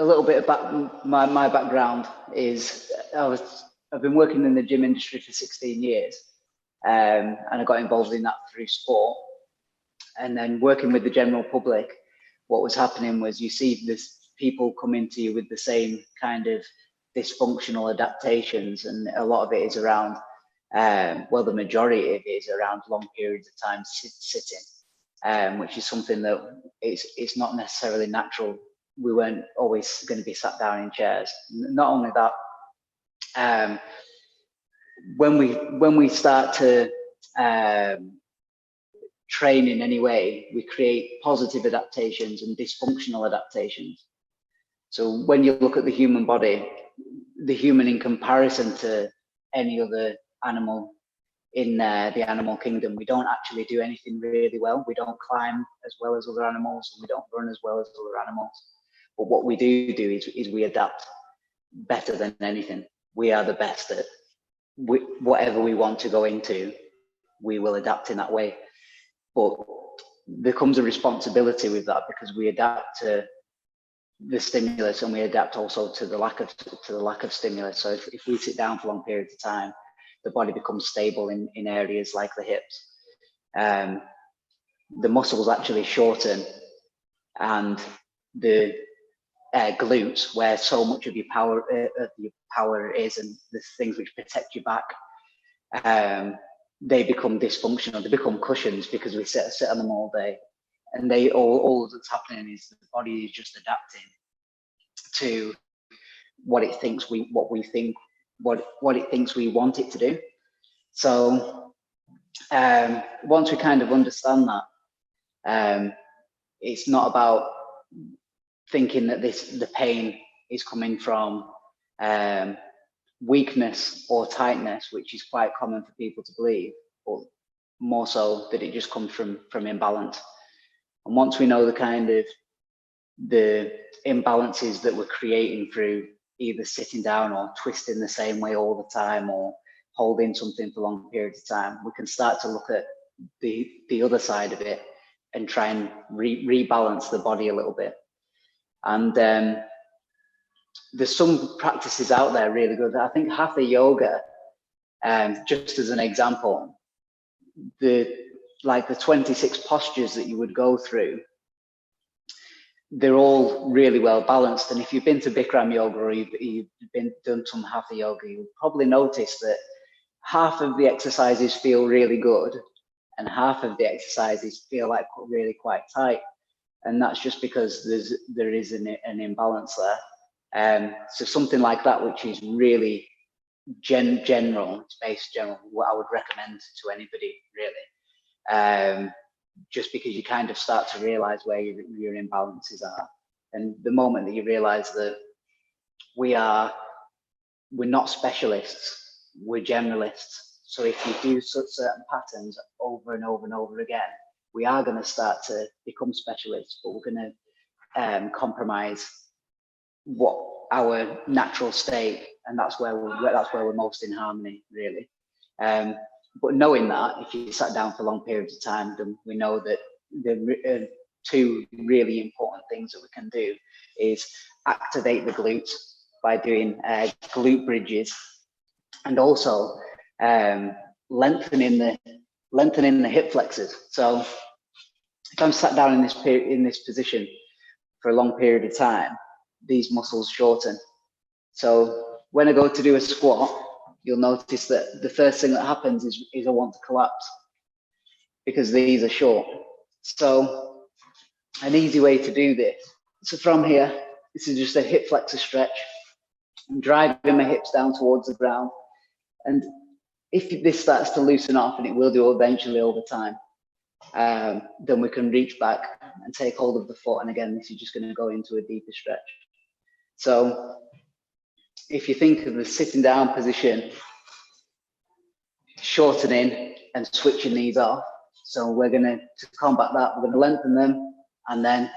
a little bit about my background is I've been working in the gym industry for 16 years, and I got involved in that through sport. And then working with the general public, what was happening was you see this people coming to you with the same kind of dysfunctional adaptations, and a lot of it is around, well, the majority of it is around long periods of time sitting, which is something that it's not necessarily natural. We weren't always going to be sat down in chairs. Not only that, when we start to train in any way, we create positive adaptations and dysfunctional adaptations. So when you look at the human body, the human in comparison to any other animal in the animal kingdom, we don't actually do anything really well. We don't climb as well as other animals, and we don't run as well as other animals. But what we do is we adapt better than anything. We are the best at whatever we want to go into, we will adapt in that way. But there comes a responsibility with that, because we adapt to the stimulus, and we adapt also to the lack of stimulus. So if we sit down for long periods of time, the body becomes stable in areas like the hips. The muscles actually shorten, and the glutes, where so much of your power is, and the things which protect your back, they become dysfunctional. They become cushions, because we sit on them all day, and all that's happening is the body is just adapting to what it thinks we want it to do. So once we kind of understand that, it's not about thinking that the pain is coming from weakness or tightness, which is quite common for people to believe, but more so that it just comes from imbalance. And once we know the imbalances that we're creating through either sitting down or twisting the same way all the time, or holding something for long periods of time, we can start to look at the other side of it and try and rebalance the body a little bit. And there's some practices out there really good. I think Hatha yoga, just as an example, the 26 postures that you would go through, they're all really well balanced. And if you've been to Bikram yoga, or you've done some Hatha yoga, you'll probably notice that half of the exercises feel really good, and half of the exercises feel like really quite tight. And that's just because there is an imbalance there. So something like that, which is really general, space general, what I would recommend to anybody really, just because you kind of start to realize where your imbalances are. And the moment that you realize that we're not specialists, we're generalists. So if you do certain patterns over and over and over again, we are going to start to become specialists, but we're going to compromise what our natural state, and that's where we're most in harmony, really. But knowing that, if you sat down for long periods of time, then we know that the two really important things that we can do is activate the glutes by doing glute bridges, and also lengthening the hip flexors. So if I'm sat down in this position for a long period of time, these muscles shorten. So when I go to do a squat, you'll notice that the first thing that happens is I want to collapse, because these are short. So an easy way to do this. So from here, this is just a hip flexor stretch. I'm driving my hips down towards the ground. And if this starts to loosen off, and it will do eventually over time, then we can reach back and take hold of the foot. And again, this is just going to go into a deeper stretch. So if you think of the sitting down position, shortening and switching these off. So we're going to combat that, we're going to lengthen them, and then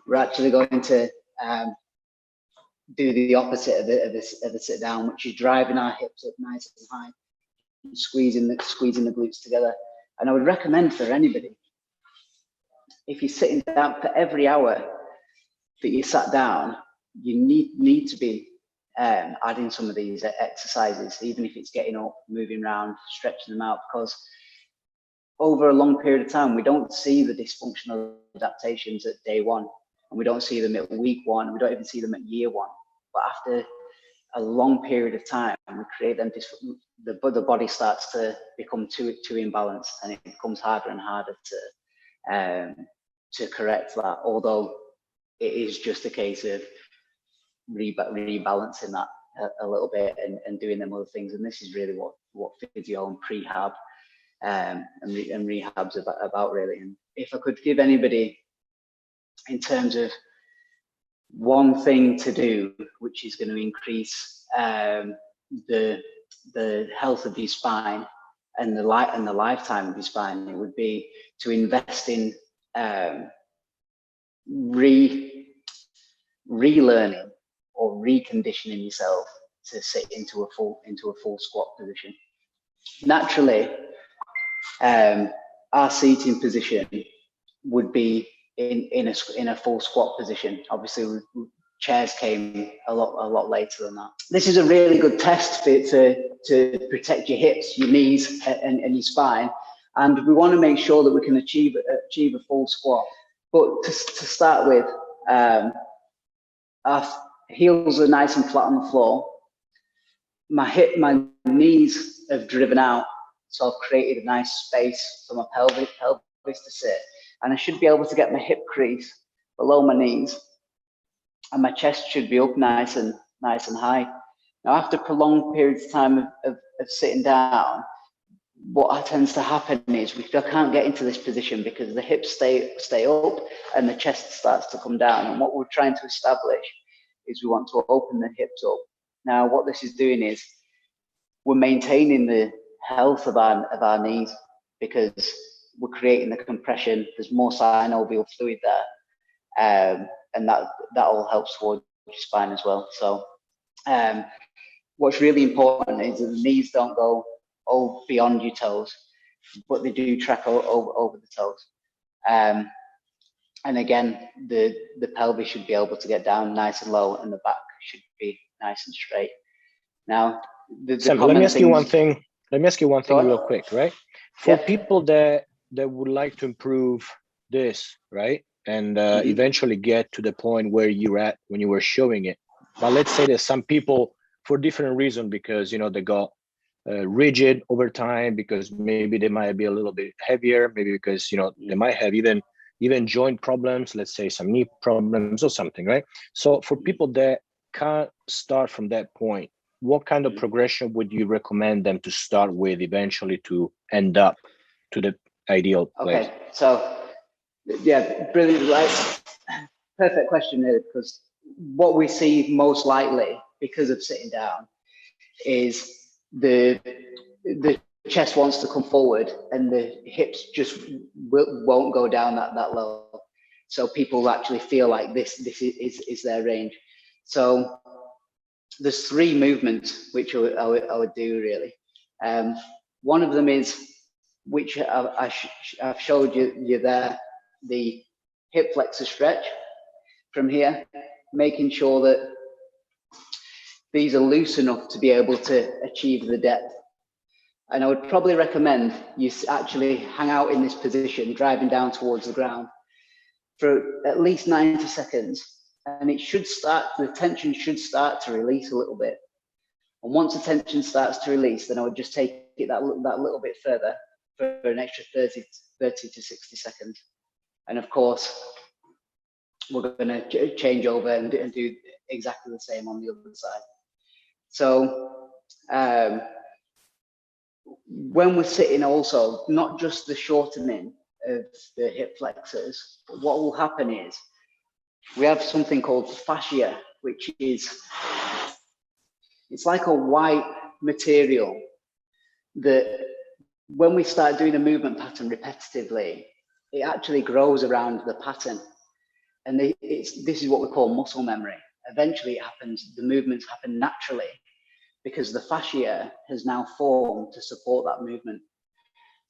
we're actually going to do the opposite of the sit down, which is driving our hips up nice and high, and squeezing the glutes together. And I would recommend for anybody, if you're sitting down, for every hour that you sat down, you need to be adding some of these exercises, even if it's getting up, moving around, stretching them out, because over a long period of time, we don't see the dysfunctional adaptations at day one, and we don't see them at week one, we don't even see them at year one. But after a long period of time, we create them, the body starts to become too imbalanced, and it becomes harder and harder to correct that, although it is just a case of rebalancing that a little bit and doing them other things. And this is really what physio and prehab and rehab's about really. And if I could give anybody, in terms of one thing to do, which is going to increase the health of your spine and the lifetime of your spine, it would be to invest in relearning or reconditioning yourself to sit into a full squat position. Naturally, our seating position would be in a full squat position. Obviously, chairs came a lot later than that. This is a really good test to protect your hips, your knees, and your spine. And we want to make sure that we can achieve a full squat. But to start with, our heels are nice and flat on the floor. My knees have driven out, so I've created a nice space for my pelvis to sit. And I should be able to get my hip crease below my knees, and my chest should be up nice and high. Now, after prolonged periods of time of sitting down, what tends to happen is we can't get into this position because the hips stay up and the chest starts to come down. And what we're trying to establish is we want to open the hips up. Now, what this is doing is we're maintaining the health of our knees, because we're creating the compression. There's more synovial fluid there, and that all helps towards your spine as well. So what's really important is that the knees don't go beyond your toes, but they do track over the toes. And again, the pelvis should be able to get down nice and low, and the back should be nice and straight. Now, Sam, let me ask you one thing. Let me ask you one thing real quick, right? For people that would like to improve this, right, and eventually get to the point where you're at when you were showing it. But let's say that some people, for different reasons, because they got rigid over time, because maybe they might be a little bit heavier, maybe because they might have even joint problems, let's say some knee problems or something, right? So for people that can't start from that point, what kind of progression would you recommend them to start with eventually to end up to the ideal place? Okay, so yeah, brilliant, right? Perfect question here, because what we see most likely because of sitting down is the chest wants to come forward and the hips just won't go down that low. So people actually feel like this is their range. So there's three movements which I would do really. One of them is, which I've showed you there, the hip flexor stretch from here, making sure that these are loose enough to be able to achieve the depth. And I would probably recommend you actually hang out in this position, driving down towards the ground for at least 90 seconds. And the tension should start to release a little bit. And once the tension starts to release, then I would just take it that little bit further for an extra 30 to 60 seconds. And of course, we're going to change over and do exactly the same on the other side. So when we're sitting also, not just the shortening of the hip flexors, but what will happen is we have something called fascia, which is, it's like a white material that when we start doing a movement pattern repetitively, it actually grows around the pattern. And this is what we call muscle memory. Eventually it happens, the movements happen naturally because the fascia has now formed to support that movement.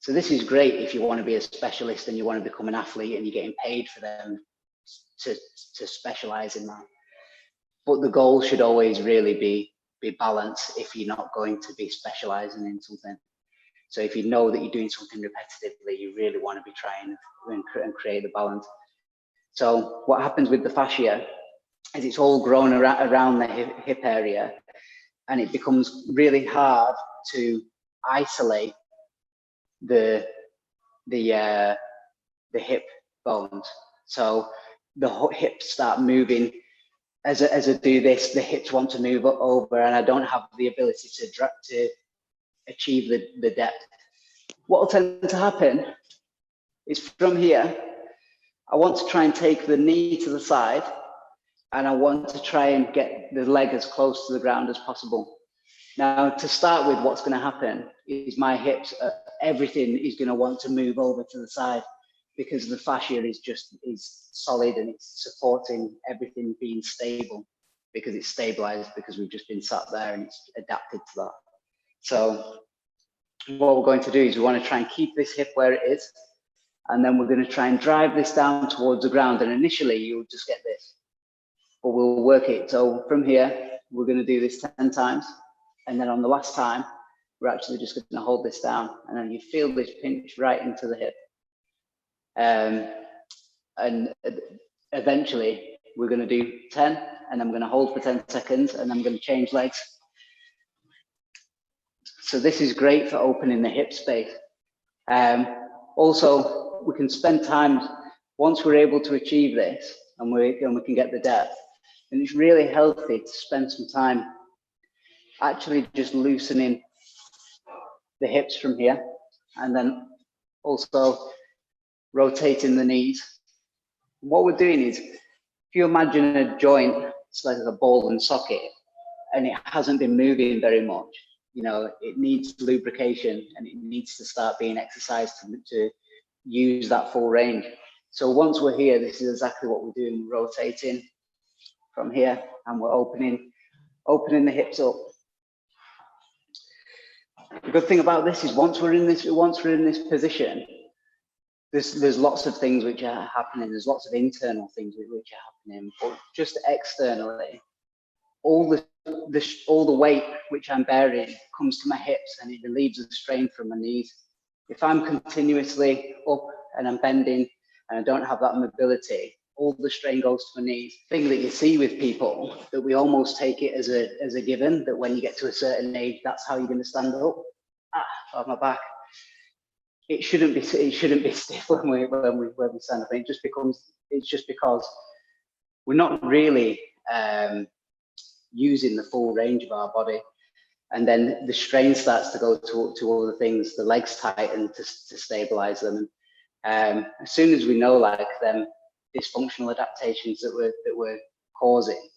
So this is great if you want to be a specialist and you want to become an athlete and you're getting paid for them to specialize in that. but the goal should always really be balance if you're not going to be specializing in something. So if you know that you're doing something repetitively, you really want to be trying and create the balance. So what happens with the fascia is it's all grown around the hip area, and it becomes really hard to isolate the hip bones. So the hips start moving. As I do this, the hips want to move over, and I don't have the ability to achieve the depth. What will tend to happen is from here, I want to try and take the knee to the side, and I want to try and get the leg as close to the ground as possible. Now, to start with, what's going to happen is my hips, everything is going to want to move over to the side, because the fascia is solid and it's supporting everything being stable, because it's stabilized, because we've just been sat there and it's adapted to that. So what we're going to do is we want to try and keep this hip where it is, and then we're going to try and drive this down towards the ground. And initially you'll just get this, but we'll work it. So from here, we're going to do this 10 times. And then on the last time, we're actually just going to hold this down, and then you feel this pinch right into the hip. And eventually we're going to do 10, and I'm going to hold for 10 seconds, and I'm going to change legs. So this is great for opening the hip space. Also, we can spend time, once we're able to achieve this and we can get the depth, and it's really healthy to spend some time actually just loosening the hips from here, and then also rotating the knees. What we're doing is, if you imagine a joint, it's like a ball and socket, and it hasn't been moving very much, you know, it needs lubrication, and it needs to start being exercised to use that full range. So once we're here, this is exactly what we're doing. We're rotating from here, and we're opening the hips up. The good thing about this is once we're in this position, there's lots of things which are happening. There's lots of internal things which are happening, but just externally, all the weight which I'm bearing comes to my hips, and it relieves the strain from my knees. If I'm continuously up and I'm bending and I don't have that mobility, all the strain goes to my knees. Thing that you see with people, that we almost take it as a given, that when you get to a certain age, that's how you're going to stand up. On my back. It shouldn't be stiff when we stand up. It's just because we're not really using the full range of our body, and then the strain starts to go to all the things. The legs tighten to stabilize them. As soon as we know, like, them dysfunctional adaptations that we're causing,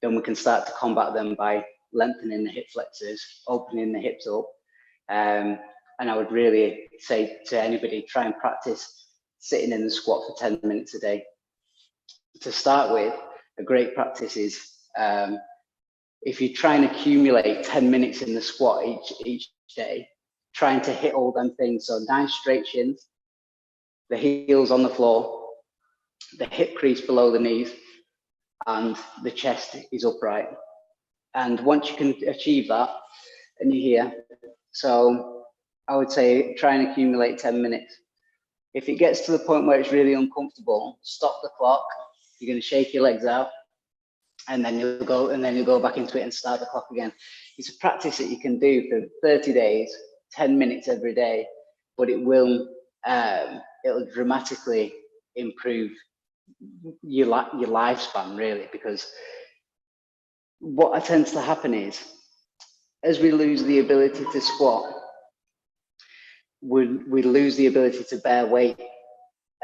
then we can start to combat them by lengthening the hip flexors, opening the hips up. And I would really say to anybody, try and practice sitting in the squat for 10 minutes a day. To start with, a great practice is, if you try and accumulate 10 minutes in the squat each day, trying to hit all them things. So 9 straight shins, the heels on the floor, the hip crease below the knees, and the chest is upright. And once you can achieve that, and you're here, so I would say try and accumulate 10 minutes. If it gets to the point where it's really uncomfortable, stop the clock. You're going to shake your legs out, and then you'll go back into it and start the clock again. It's a practice that you can do for 30 days, 10 minutes every day, but it'll dramatically improve your lifespan, really, because what tends to happen is, as we lose the ability to squat, we lose the ability to bear weight,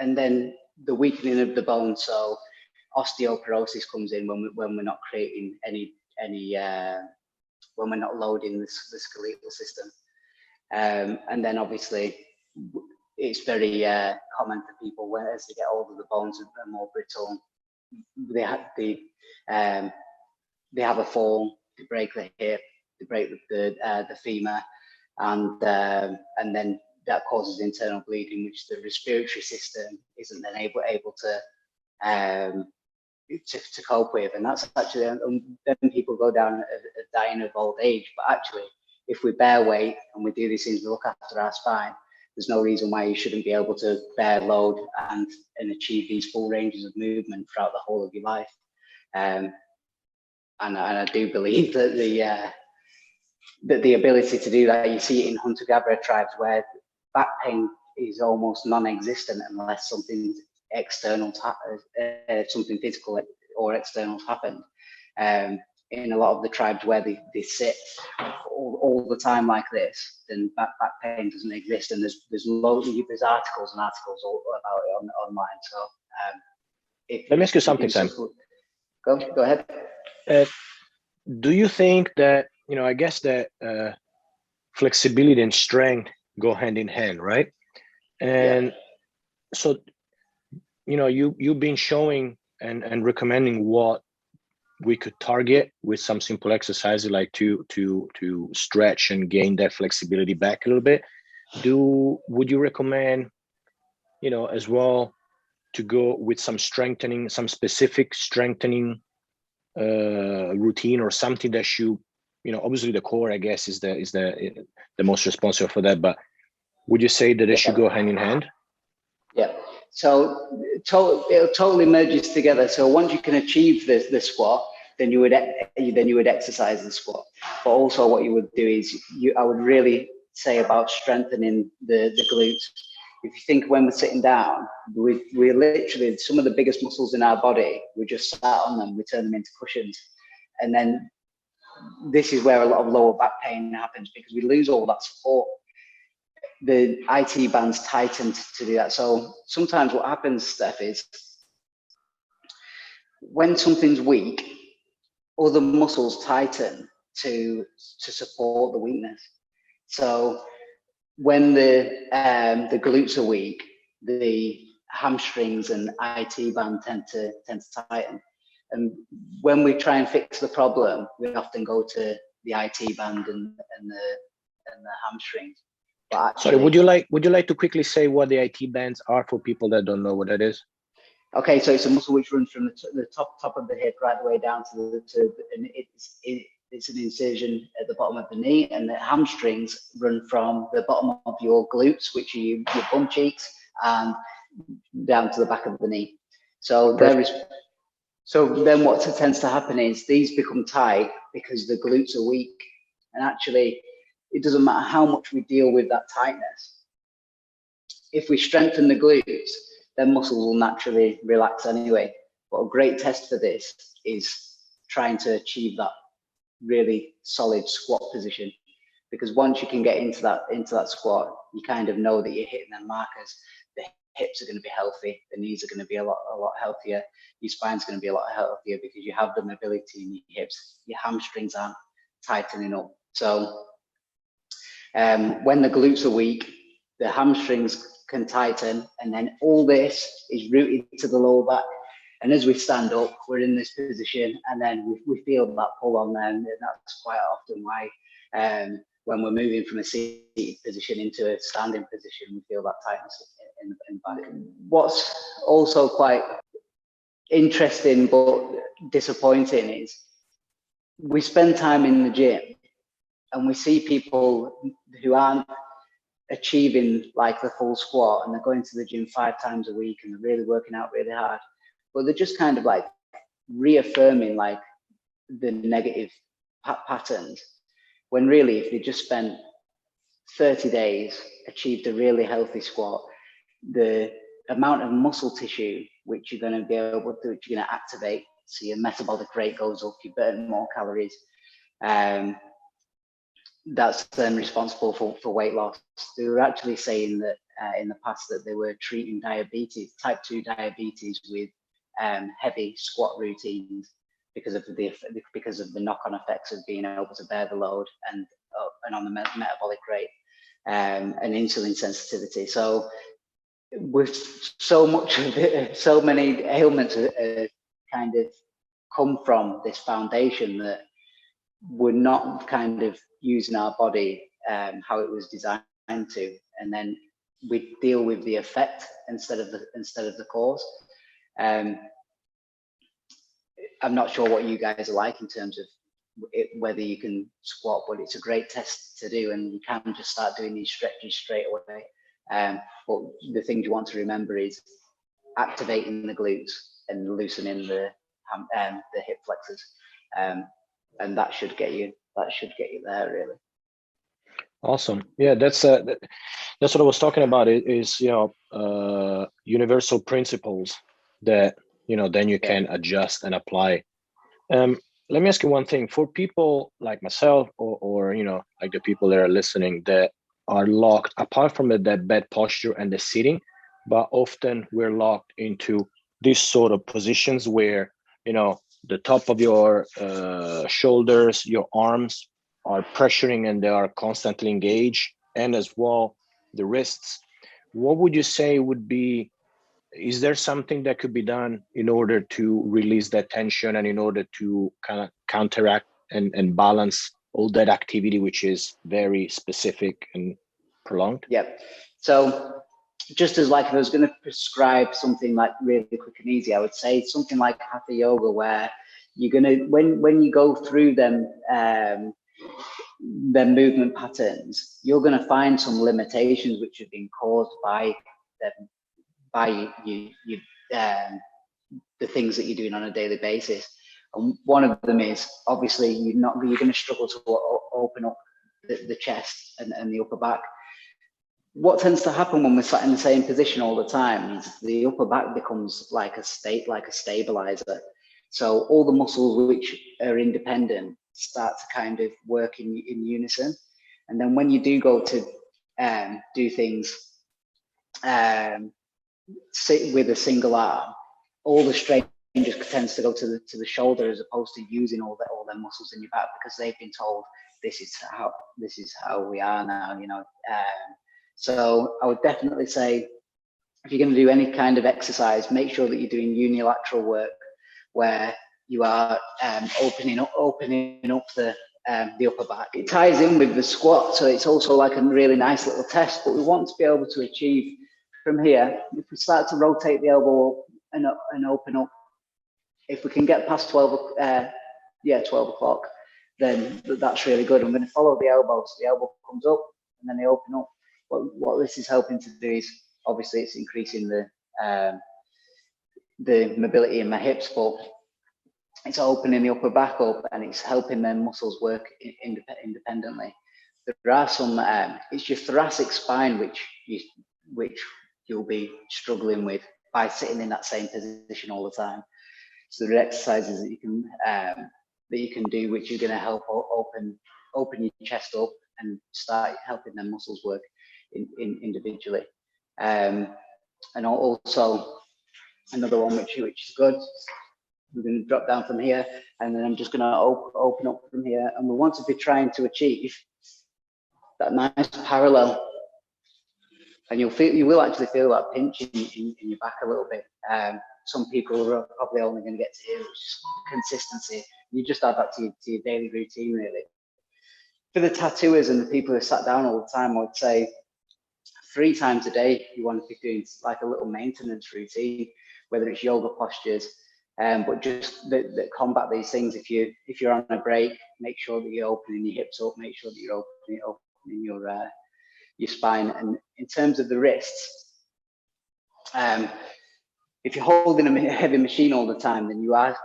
and then the weakening of the bone. So osteoporosis comes in when we're not creating any when we're not loading the skeletal system, and then obviously it's very common for people, when as they get older, the bones are more brittle. They have a fall, they break the hip, they break the femur, and then that causes internal bleeding, which the respiratory system isn't then able to to cope with, and that's actually then people go down a dying of old age. But actually, if we bear weight and we do these things, we look after our spine, there's no reason why you shouldn't be able to bear load and achieve these full ranges of movement throughout the whole of your life. And I do believe that the ability to do that, you see it in hunter-gatherer tribes where back pain is almost non-existent unless something external, something physical or external happened. In a lot of the tribes where they sit all the time like this, then back pain doesn't exist. And there's articles and articles all about it online. So let me ask you something, Sam. Go ahead. Do you think that, I guess that flexibility and strength go hand in hand, right? And so, you've been showing and recommending what we could target with some simple exercises, like to stretch and gain that flexibility back a little bit. Would you recommend, as well, to go with some strengthening, some specific strengthening routine or something that obviously the core, I guess, is the most responsible for that, but would you say that they should go hand in hand? Yeah. So it totally merges together. So once you can achieve the squat, then you would exercise the squat. But also what you would do is I would really say about strengthening the glutes. If you think when we're sitting down, we're literally, some of the biggest muscles in our body, we just sat on them, we turn them into cushions. And then this is where a lot of lower back pain happens, because we lose all that support. The IT bands tighten to do that. So sometimes what happens, Steph, is when something's weak, other muscles tighten to support the weakness. So when the glutes are weak, the hamstrings and IT band tend to tighten. And when we try and fix the problem, we often go to the IT band and the hamstrings. But actually, sorry, would you like to quickly say what the IT bands are for people that don't know what that is? Okay, so it's a muscle which runs from the top of the hip right the way down and it's an incision at the bottom of the knee, and the hamstrings run from the bottom of your glutes, which are your bum cheeks, and down to the back of the knee. So then what tends to happen is these become tight because the glutes are weak, and actually it doesn't matter how much we deal with that tightness. If we strengthen the glutes, then muscles will naturally relax anyway. But a great test for this is trying to achieve that really solid squat position, because once you can get into that squat, you kind of know that you're hitting them markers. The hips are going to be healthy, the knees are going to be a lot healthier, your spine's going to be a lot healthier because you have the mobility in your hips, your hamstrings aren't tightening up. So when the glutes are weak, the hamstrings can tighten, and then all this is rooted to the lower back. And as we stand up, we're in this position, and then we feel that pull on there. And that's quite often why when we're moving from a seated position into a standing position, we feel that tightness in the back. What's also quite interesting but disappointing is we spend time in the gym and we see people who aren't achieving like the full squat, and they're going to the gym 5 times a week and they're really working out really hard, but they're just kind of like reaffirming like the negative patterns, when really if they just spent 30 days, achieved a really healthy squat, the amount of muscle tissue which you're going to be able to, which you're going to activate, so your metabolic rate goes up, you burn more calories, that's then responsible for weight loss. They were actually saying that in the past that they were treating diabetes, type 2 diabetes, with heavy squat routines because of the knock-on effects of being able to bear the load and on the metabolic rate and insulin sensitivity. So with so much of it, so many ailments kind of come from this foundation that we're not kind of using our body how it was designed to, and then we deal with the effect instead of the cause. I'm not sure what you guys are like in terms of whether you can squat, but it's a great test to do, and you can just start doing these stretches straight away. But the thing you want to remember is activating the glutes and loosening the hip flexors, and that should get you there really. Awesome. Yeah, that's what I was talking about. Is universal principles that then you can adjust and apply. Let me ask you one thing. For people like myself or like the people that are listening that are locked, apart from that bad posture and the sitting, but often we're locked into these sort of positions where the top of your shoulders, your arms are pressuring and they are constantly engaged, and as well the wrists. What would you say would be, is there something that could be done in order to release that tension and in order to kind of counteract and balance all that activity, which is very specific and prolonged? Yep. So just as like if I was going to prescribe something like really quick and easy, I would say something like hatha yoga, where you're going to, when you go through them movement patterns, you're going to find some limitations which have been caused by them, by the things that you're doing on a daily basis. And one of them is obviously you're going to struggle to open up the chest and the upper back. What tends to happen when we're sat in the same position all the time is the upper back becomes like a stabilizer. So all the muscles which are independent start to kind of work in unison. And then when you do go to do things sit with a single arm, all the strain just tends to go to the shoulder, as opposed to using all their muscles in your back, because they've been told this is how we are now, so I would definitely say, if you're going to do any kind of exercise, make sure that you're doing unilateral work where you are opening up the upper back. It ties in with the squat, so it's also like a really nice little test. But we want to be able to achieve from here. If we start to rotate the elbow and open up, if we can get past 12 o'clock, then that's really good. I'm going to follow the elbow, so the elbow comes up and then they open up. What this is helping to do is, obviously, it's increasing the mobility in my hips, but it's opening the upper back up and it's helping their muscles work independently. There are some, it's your thoracic spine which you'll be struggling with by sitting in that same position all the time. So there are exercises that you can do which are going to help open your chest up and start helping their muscles work individually. And also another one which is good. We're going to drop down from here, and then I'm just going to open up from here, and we want to be trying to achieve that nice parallel. And you will actually feel that pinch in your back a little bit. Some people are probably only going to get to here, which is consistency. You just add that to your daily routine, really. For the tattooers and the people who sat down all the time, I would say 3 times a day you want to be doing like a little maintenance routine, whether it's yoga postures, but just that combat these things. If you're on a break, make sure that you're opening your hips up, make sure that you're opening your spine. And in terms of the wrists, if you're holding a heavy machine all the time, then you're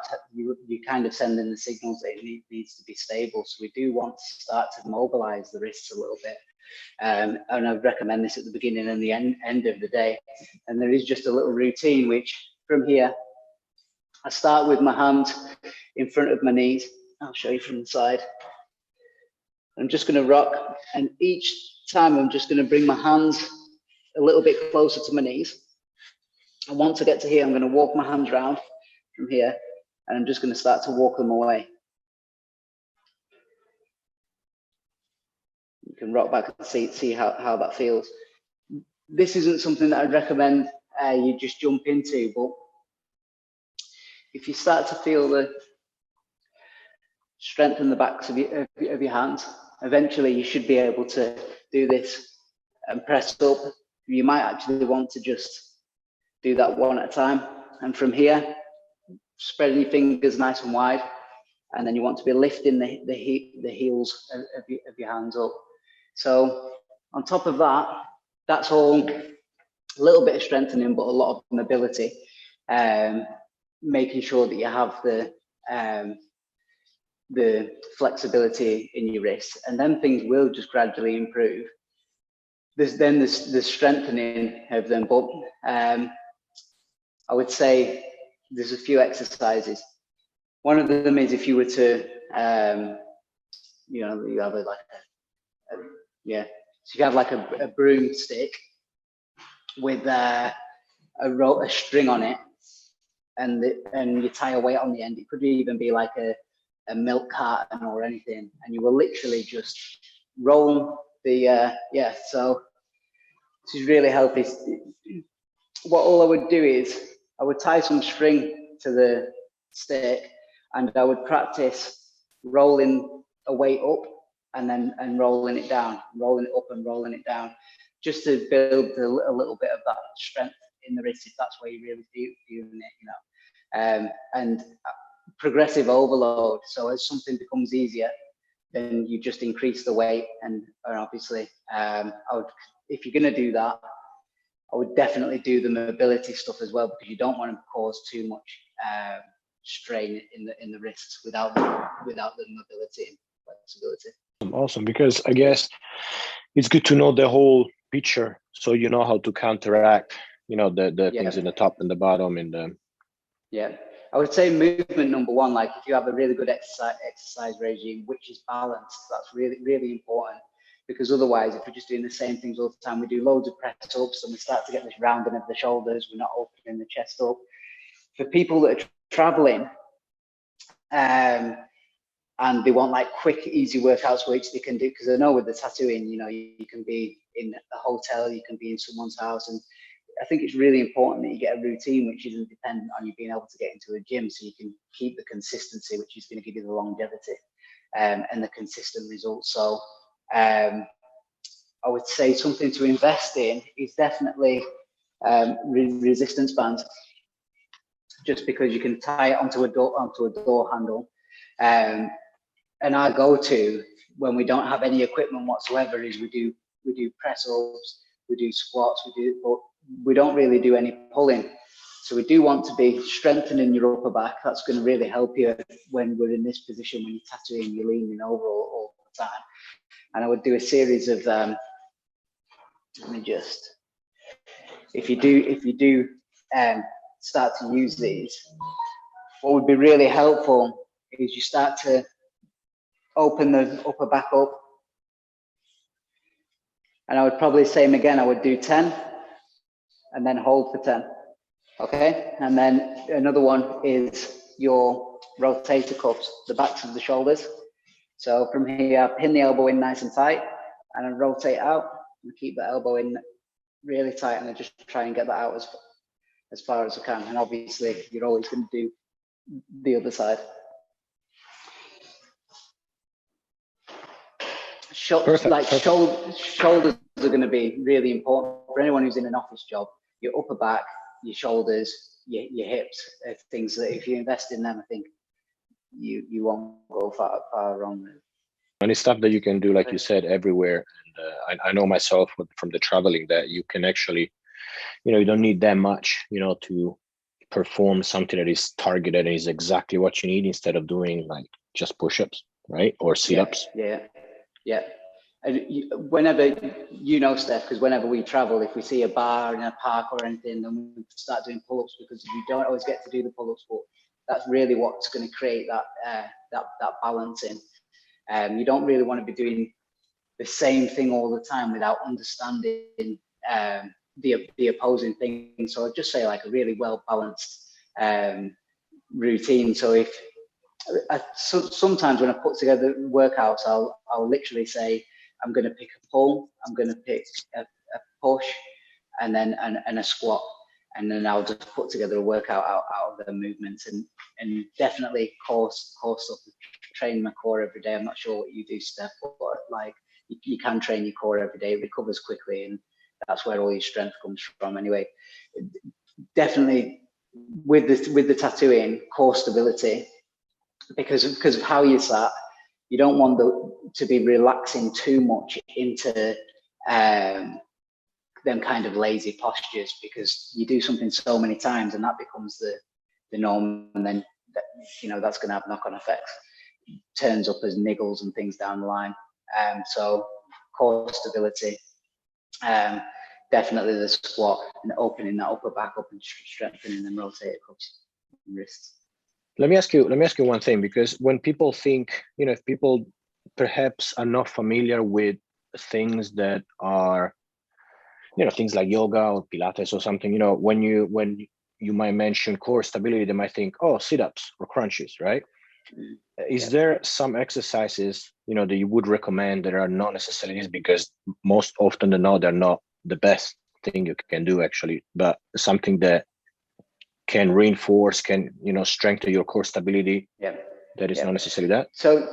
kind of sending the signals that it needs to be stable. So we do want to start to mobilize the wrists a little bit. And I would recommend this at the beginning and the end of the day. And there is just a little routine, which from here, I start with my hand in front of my knees. I'll show you from the side. I'm just going to rock, and each time I'm just going to bring my hands a little bit closer to my knees. And once I get to here, I'm going to walk my hands around from here, and I'm just going to start to walk them away. You can rock back and see how that feels. This isn't something that I'd recommend you just jump into, but if you start to feel the strength in the backs of your hands, eventually you should be able to do this and press up. You might actually want to just do that one at a time. And from here, spreading your fingers nice and wide, and then you want to be lifting the heels of your hands up. So on top of that, that's all a little bit of strengthening, but a lot of mobility, making sure that you have the flexibility in your wrists, and then things will just gradually improve. There's then the strengthening of them, but I would say there's a few exercises. One of them is if you were to, you know, you have so you have like a broomstick with a string on it, and you tie a weight on the end. It could even be like a milk carton or anything, and you will literally just roll the so this is really healthy. What all I would do is I would tie some string to the stick, and I would practice rolling a weight up and rolling it down, rolling it up and rolling it down, just to build a little bit of that strength in the wrist, if that's where you're really feeling it, you know. And progressive overload. So as something becomes easier, then you just increase the weight. And obviously, if you're going to do that, I would definitely do the mobility stuff as well, because you don't want to cause too much strain in the wrists without the mobility and flexibility. Awesome, because I guess it's good to know the whole picture, so you know how to counteract, you know, the things in the top and the bottom and the. Yeah, I would say movement number one. Like if you have a really good exercise regime, which is balanced, that's really, really important. Because otherwise, if we're just doing the same things all the time, we do loads of press ups and we start to get this rounding of the shoulders. We're not opening the chest up. For people that are traveling, and they want like quick, easy workouts which they can do, because I know with the tattooing, you know, you can be in a hotel, you can be in someone's house, and I think it's really important that you get a routine which isn't dependent on you being able to get into a gym, so you can keep the consistency, which is going to give you the longevity and the consistent results. So I would say something to invest in is definitely resistance bands, just because you can tie it onto a door handle. And our go-to when we don't have any equipment whatsoever is we do press ups, we do squats, but we don't really do any pulling. So we do want to be strengthening your upper back. That's going to really help you when we're in this position, when you're tattooing, you're leaning over all the time. And I would do a series of if you do start to use these, what would be really helpful is you start to open the upper back up, and I would probably same again. I would do 10 and then hold for 10. Okay, and then another one is your rotator cuffs, the backs of the shoulders. So from here, I pin the elbow in nice and tight, and I rotate out and keep the elbow in really tight, and I just try and get that out as far as I can. And obviously, you're always going to do the other side. Shoulders are going to be really important for anyone who's in an office job. Your upper back, your shoulders, your hips, things that if you invest in them, I think you won't go far wrong. And it's stuff that you can do, like you said, everywhere. And I know myself from the traveling that you can actually, you know, you don't need that much, you know, to perform something that is targeted and is exactly what you need, instead of doing like just push-ups, right? Or sit-ups. Yeah. And whenever, you know, Steph, because whenever we travel, if we see a bar in a park or anything, then we start doing pull-ups, because you don't always get to do the pull-ups, but that's really what's going to create that balance in. You don't really want to be doing the same thing all the time without understanding the opposing thing. So I'd just say like a really well balanced routine. So if sometimes when I put together workouts, I'll literally say I'm going to pick a pull, I'm going to pick a push, and then and a squat, and then I'll just put together a workout out of the movements, and definitely core stuff. Train my core every day. I'm not sure what you do, Steph, but like you can train your core every day. It recovers quickly, and that's where all your strength comes from. Anyway, definitely with the tattooing, core stability, because of how you sat, you don't want to be relaxing too much into them kind of lazy postures, because you do something so many times and that becomes the norm, and then that's going to have knock-on effects. It turns up as niggles and things down the line. So core stability, definitely the squat and opening that upper back up and strengthening them rotator cuffs and wrists. Let me ask you one thing, because when people think, if people perhaps are not familiar with things that are, things like yoga or Pilates or something, when you might mention core stability, they might think, oh, sit-ups or crunches, right? Is there some exercises, that you would recommend that are not necessarily, because most often than not, they're not the best thing you can do actually, but something that can reinforce, strengthen your core stability? That is not necessarily that. So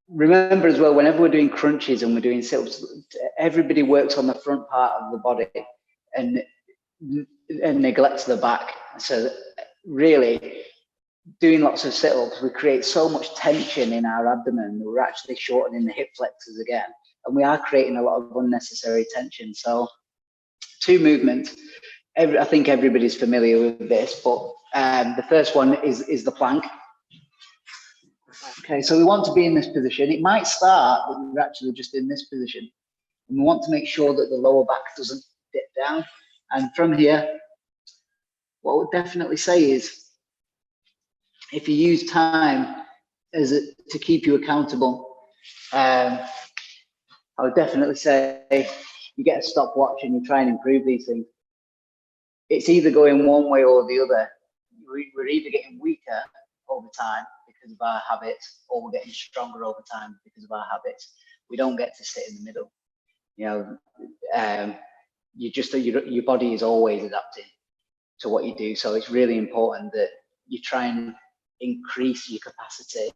remember as well, whenever we're doing crunches and we're doing sit-ups, everybody works on the front part of the body and neglects the back. So really, doing lots of sit-ups, we create so much tension in our abdomen that we're actually shortening the hip flexors again, and we are creating a lot of unnecessary tension. So 2 movements. I think everybody's familiar with this, but the first one is the plank. Okay, so we want to be in this position. It might start that we're actually just in this position, and we want to make sure that the lower back doesn't dip down. And from here, what I would definitely say is, if you use time to keep you accountable, I would definitely say you get a stopwatch and you try and improve these things. It's either going one way or the other. We're either getting weaker over time because of our habits, or we're getting stronger over time because of our habits. We don't get to sit in the middle. Your body is always adapting to what you do. So it's really important that you try and increase your capacity,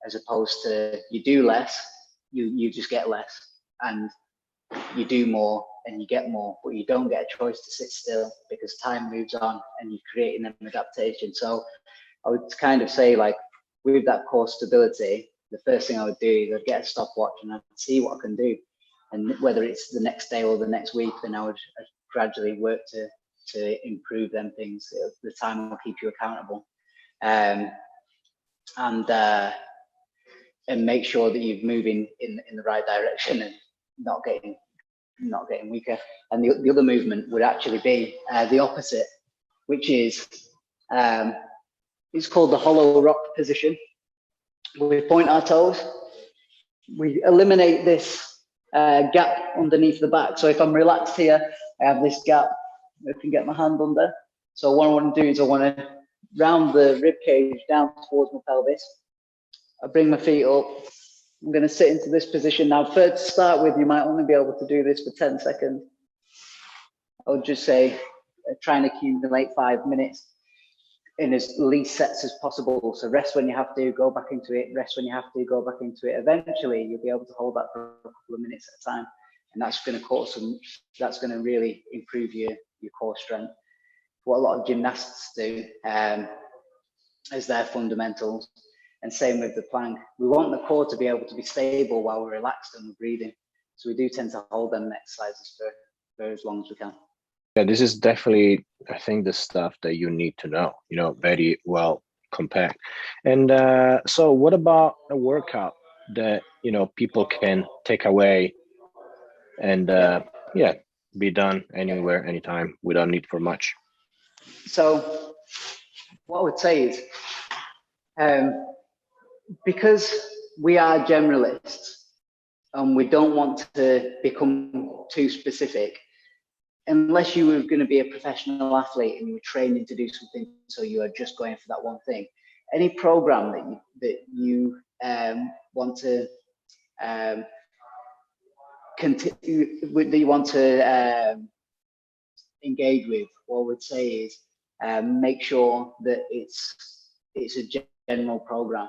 as opposed to you do less, you just get less, and you do more and you get more, but you don't get a choice to sit still, because time moves on and you're creating an adaptation. So I would kind of say, like, with that core stability, the first thing I would do is I'd get a stopwatch and I'd see what I can do, and whether it's the next day or the next week, then I'd gradually work to improve them things. The time will keep you accountable, and make sure that you're moving in the right direction and not getting weaker. And the other movement would actually be the opposite, which is it's called the hollow rock position. We point our toes, we eliminate this gap underneath the back. So if I'm relaxed here, I have this gap, I can get my hand under. So what I want to do is I want to round the rib cage down towards my pelvis. I bring my feet up. I'm going to sit into this position. Now, to start with, you might only be able to do this for 10 seconds. I would just say try and accumulate 5 minutes in as least sets as possible. So rest when you have to, go back into it, rest when you have to, go back into it. Eventually, you'll be able to hold that for a couple of minutes at a time. And that's going to really improve your core strength. What a lot of gymnasts do as their fundamentals. And same with the plank. We want the core to be able to be stable while we're relaxed and we're breathing. So we do tend to hold them exercises for as long as we can. Yeah, this is definitely, I think, the stuff that you need to know, very well compact. And so what about a workout that, people can take away and be done anywhere, anytime, without need for much? So what I would say is, because we are generalists and we don't want to become too specific, unless you were going to be a professional athlete and you were training to do something, so you are just going for that one thing. Any program that you want to engage with, what I would say is make sure that it's a general program.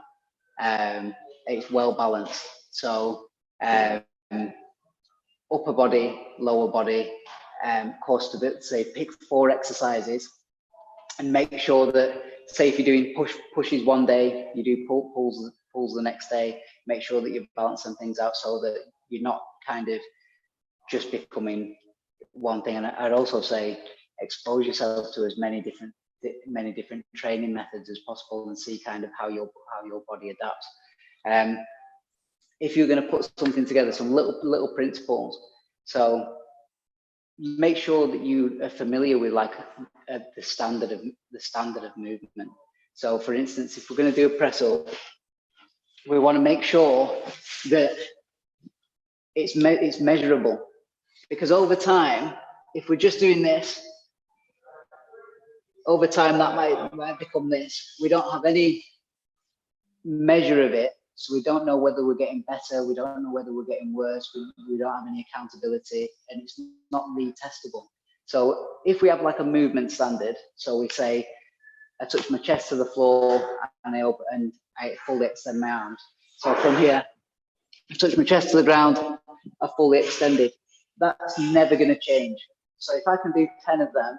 It's well balanced. So upper body, lower body, core stability. Say pick 4 exercises and make sure that, say if you're doing pushes one day, you do pulls the next day, make sure that you're balancing things out so that you're not kind of just becoming one thing. And I'd also say expose yourself to as many different training methods as possible and see kind of how your body adapts. If you're going to put something together, some little principles, so make sure that you are familiar with like the standard of movement. So for instance, if we're going to do a press up, we want to make sure that it's measurable, because over time, if we're just doing this, over time that might become this. We don't have any measure of it, so we don't know whether we're getting better, we don't know whether we're getting worse, we don't have any accountability, and it's not retestable. So if we have like a movement standard, so we say I touch my chest to the floor and I fully extend my arms. So from here, I touch my chest to the ground, I fully extended. That's never going to change. So if I can do 10 of them,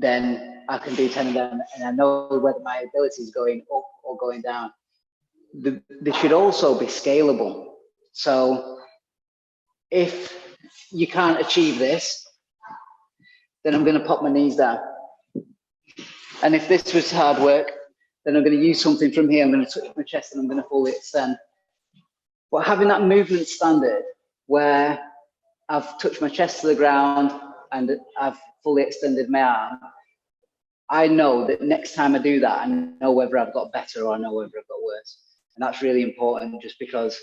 then I can do 10 of them, and I know whether my ability is going up or going down. They should also be scalable. So if you can't achieve this, then I'm going to pop my knees down. And if this was hard work, then I'm going to use something from here. I'm going to touch my chest and I'm going to fully extend. But having that movement standard where I've touched my chest to the ground and I've fully extended my arm, I know that next time I do that, I know whether I've got better or I know whether I've got worse. And that's really important, just because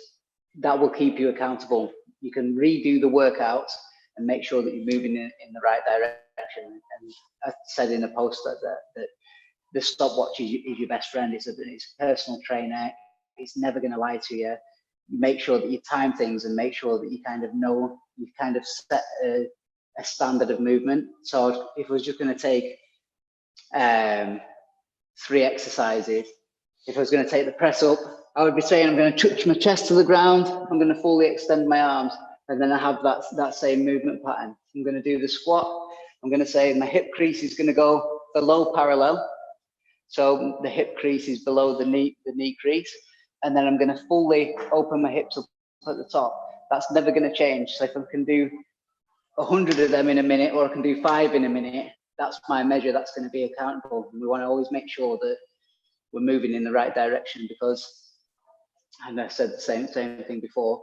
that will keep you accountable. You can redo the workouts and make sure that you're moving in the right direction. And I said in a post that the stopwatch is your best friend. It's a personal trainer. It's never going to lie to you. Make sure that you time things and make sure that you kind of know, you kind of set a standard of movement. So if I was just going to take 3 exercises, if I was going to take the press up, I would be saying I'm going to touch my chest to the ground, I'm going to fully extend my arms, and then I have that same movement pattern. I'm going to do the squat, I'm going to say my hip crease is going to go below parallel, so the hip crease is below the knee crease, and then I'm going to fully open my hips up at the top. That's never going to change. So if I can do 100 of them in a minute, or I can do 5 in a minute, that's my measure. That's going to be accountable. And we want to always make sure that we're moving in the right direction, because, and I said the same thing before,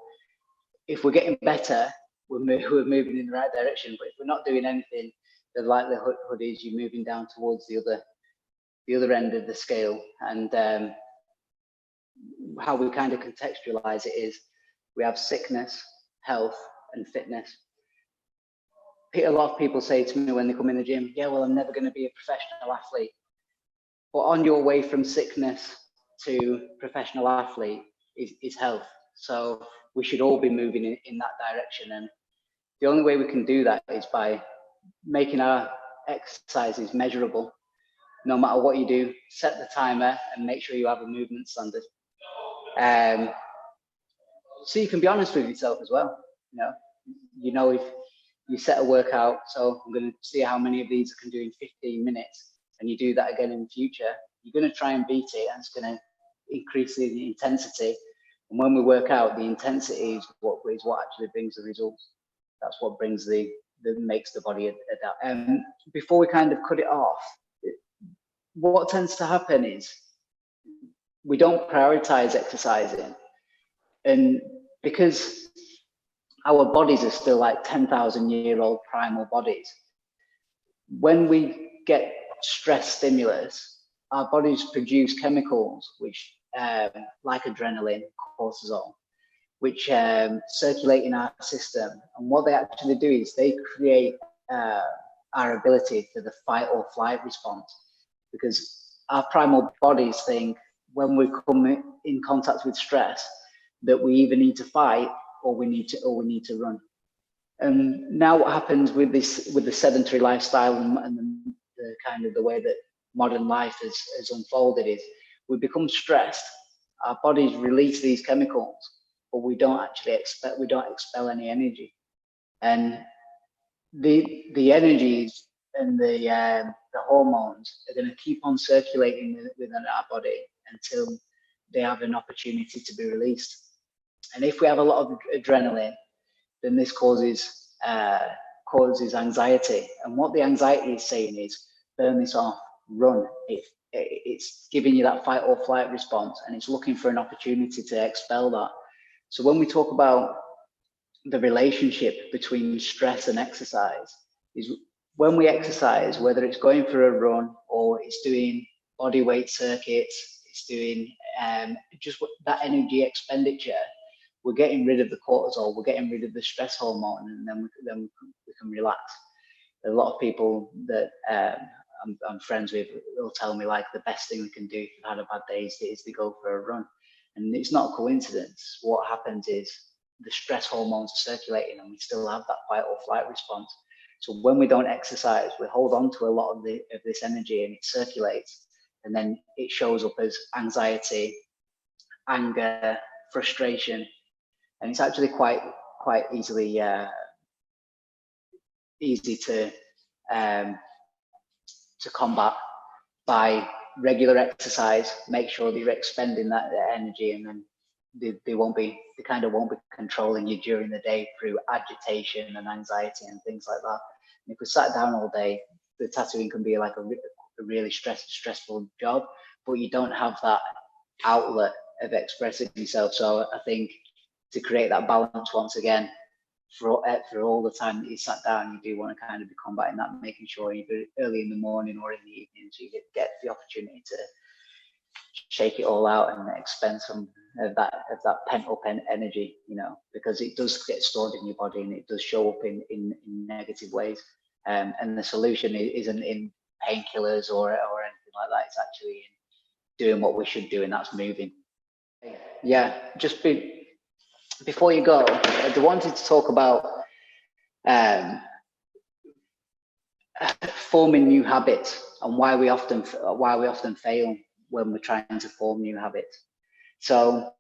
if we're getting better, we're moving in the right direction. But if we're not doing anything, the likelihood is you're moving down towards the other end of the scale. And how we kind of contextualize it is we have sickness, health, and fitness. A lot of people say to me when they come in the gym, yeah, well, I'm never going to be a professional athlete. But on your way from sickness to professional athlete is health. So we should all be moving in that direction. And the only way we can do that is by making our exercises measurable. No matter what you do, set the timer and make sure you have a movement standard. So you can be honest with yourself as well. You know, if you set a workout, so I'm going to see how many of these I can do in 15 minutes, and you do that again in the future, you're going to try and beat it, and it's going to increase the intensity. And when we work out, the intensity is what actually brings the results. That's what brings that makes the body adapt. And before we kind of cut it off, what tends to happen is we don't prioritize exercising. And because our bodies are still like 10,000-year-old primal bodies, when we get stress stimulus, our bodies produce chemicals which, like adrenaline, cortisol, which circulate in our system. And what they actually do is they create our ability for the fight or flight response, because our primal bodies think when we come in contact with stress that we either need to fight or we need to run. And now what happens with the sedentary lifestyle and the kind of the way that modern life has unfolded is we become stressed. Our bodies release these chemicals, but we don't expel any energy. And the energies and the the hormones are going to keep on circulating within our body until they have an opportunity to be released. And if we have a lot of adrenaline, then this causes anxiety. And what the anxiety is saying is, burn this off, run. It's giving you that fight or flight response, and it's looking for an opportunity to expel that. So when we talk about the relationship between stress and exercise, is when we exercise, whether it's going for a run or it's doing body weight circuits, it's doing just that energy expenditure, we're getting rid of the cortisol, we're getting rid of the stress hormone, and then we can relax. A lot of people that I'm friends with will tell me, like, the best thing we can do if you've had a bad day is to go for a run. And it's not a coincidence. What happens is the stress hormones are circulating and we still have that fight or flight response. So when we don't exercise, we hold on to a lot of this energy, and it circulates, and then it shows up as anxiety, anger, frustration, and it's actually quite easy to combat by regular exercise. Make sure that you're expending that energy, and then they won't be controlling you during the day through agitation and anxiety and things like that. And if we sat down all day, the tattooing can be like a really stressful job, but you don't have that outlet of expressing yourself. So I think to create that balance once again, for all the time that you sat down, you do want to kind of be combating that, making sure you do it early in the morning or in the evening, so you get the opportunity to shake it all out and expend some of that pent up energy, because it does get stored in your body and it does show up in negative ways. And the solution isn't in painkillers or anything like that. It's actually in doing what we should do, and that's moving. Yeah, just before you go, I wanted to talk about forming new habits and why we often fail when we're trying to form new habits. So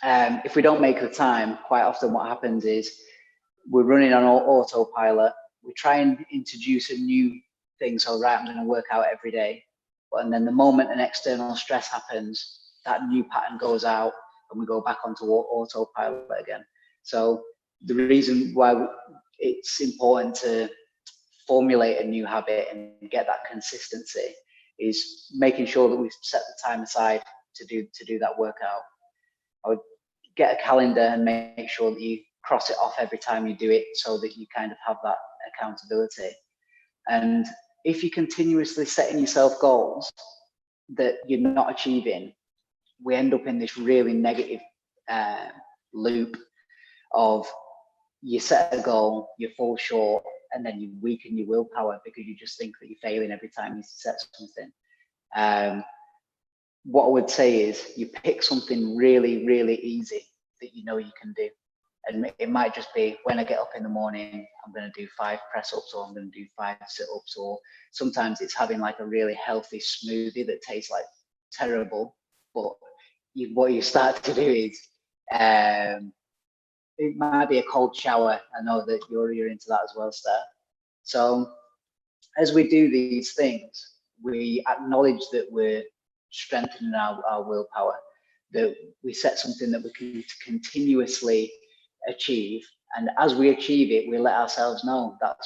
if we don't make the time, quite often what happens is we're running on autopilot. We try and introduce a new thing. So, right, I'm going to work out every day. And then the moment an external stress happens, that new pattern goes out and we go back onto autopilot again. So the reason why it's important to formulate a new habit and get that consistency is making sure that we set the time aside to do that workout. I would get a calendar and make sure that you cross it off every time you do it, so that you kind of have that accountability. And if you're continuously setting yourself goals that you're not achieving, we end up in this really negative loop of you set a goal, you fall short, and then you weaken your willpower because you just think that you're failing every time you set something. What I would say is you pick something really, really easy that you know you can do. And it might just be, when I get up in the morning, I'm going to do 5 press-ups, or I'm going to do 5 sit-ups, or sometimes it's having like a really healthy smoothie that tastes like terrible. But what you start to do is, it might be a cold shower. I know that you're into that as well, Steph. So as we do these things, we acknowledge that we're strengthening our willpower, that we set something that we can continuously achieve, and as we achieve it, we let ourselves know that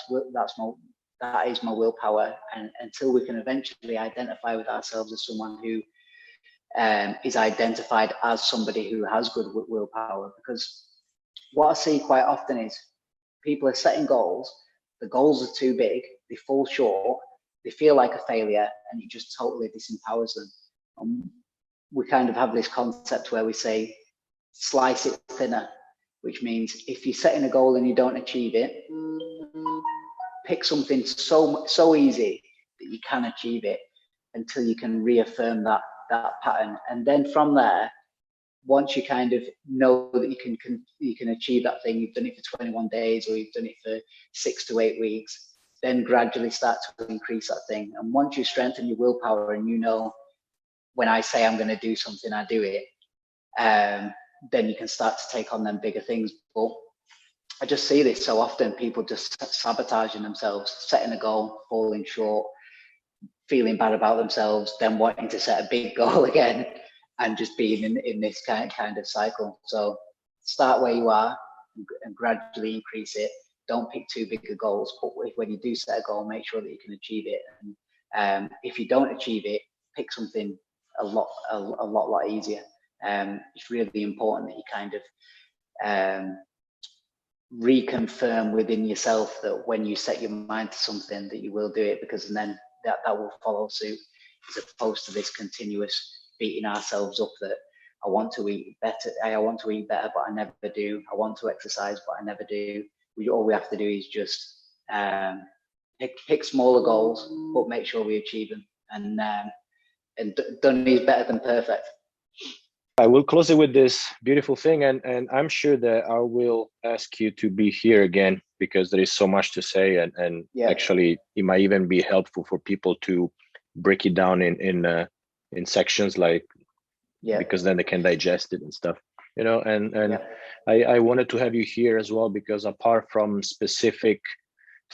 is my willpower, and until we can eventually identify with ourselves as someone who is identified as somebody who has good willpower. Because what I see quite often is people are setting goals, the goals are too big, they fall short, they feel like a failure, and it just totally disempowers them. And we kind of have this concept where we say, slice it thinner, which means if you're setting a goal and you don't achieve it, pick something so easy that you can achieve it until you can reaffirm that pattern. And then from there, once you kind of know that you can achieve that thing, you've done it for 21 days or you've done it for 6 to 8 weeks, then gradually start to increase that thing. And once you strengthen your willpower and you know, when I say I'm going to do something, I do it, then you can start to take on them bigger things. But I just see this so often, people just sabotaging themselves, setting a goal, falling short, feeling bad about themselves, then wanting to set a big goal again, and just being in this kind of cycle. So start where you are and gradually increase it. Don't pick too big of goals, but when you do set a goal, make sure that you can achieve it. And if you don't achieve it, pick something a lot easier. It's really important that you kind of reconfirm within yourself that when you set your mind to something that you will do it, because then that will follow suit, as opposed to this continuous beating ourselves up that I want to eat better, but I never do. I want to exercise, but I never do. All we have to do is just pick smaller goals, but make sure we achieve them. And done is better than perfect. I will close it with this beautiful thing, and I'm sure that I will ask you to be here again, because there is so much to say, and actually it might even be helpful for people to break it down in sections, like because then they can digest it and stuff, you know. And I wanted to have you here as well, because apart from specific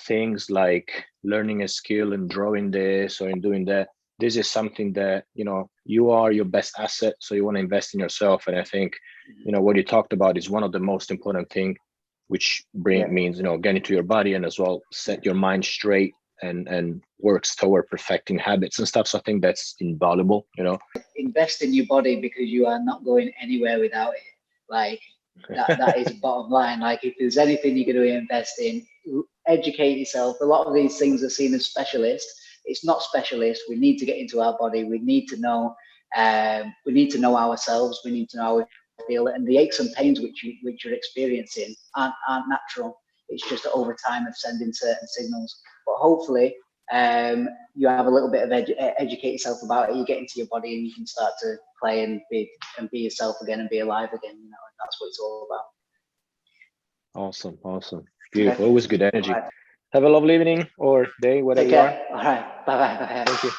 things like learning a skill and drawing this or in doing that, this is something that, you know, you are your best asset, so you want to invest in yourself. And I think, you know, what you talked about is one of the most important thing, which means, you know, get into your body and as well set your mind straight and works toward perfecting habits and stuff. So I think that's invaluable, you know. Invest in your body, because you are not going anywhere without it. Like that is bottom line. Like, if there's anything you're going to invest in, educate yourself. A lot of these things are seen as specialist. It's not specialist. We need to get into our body. We need to know. We need to know ourselves. We need to know how we feel. And the aches and pains which you're experiencing aren't natural. It's just over time of sending certain signals. But hopefully, you have a little bit of educate yourself about it. You get into your body and you can start to play and be yourself again and be alive again. You know, and that's what it's all about. Awesome, beautiful. Okay. Always good energy. Right. Have a lovely evening or day, whatever you are. All right. Bye. Thank you.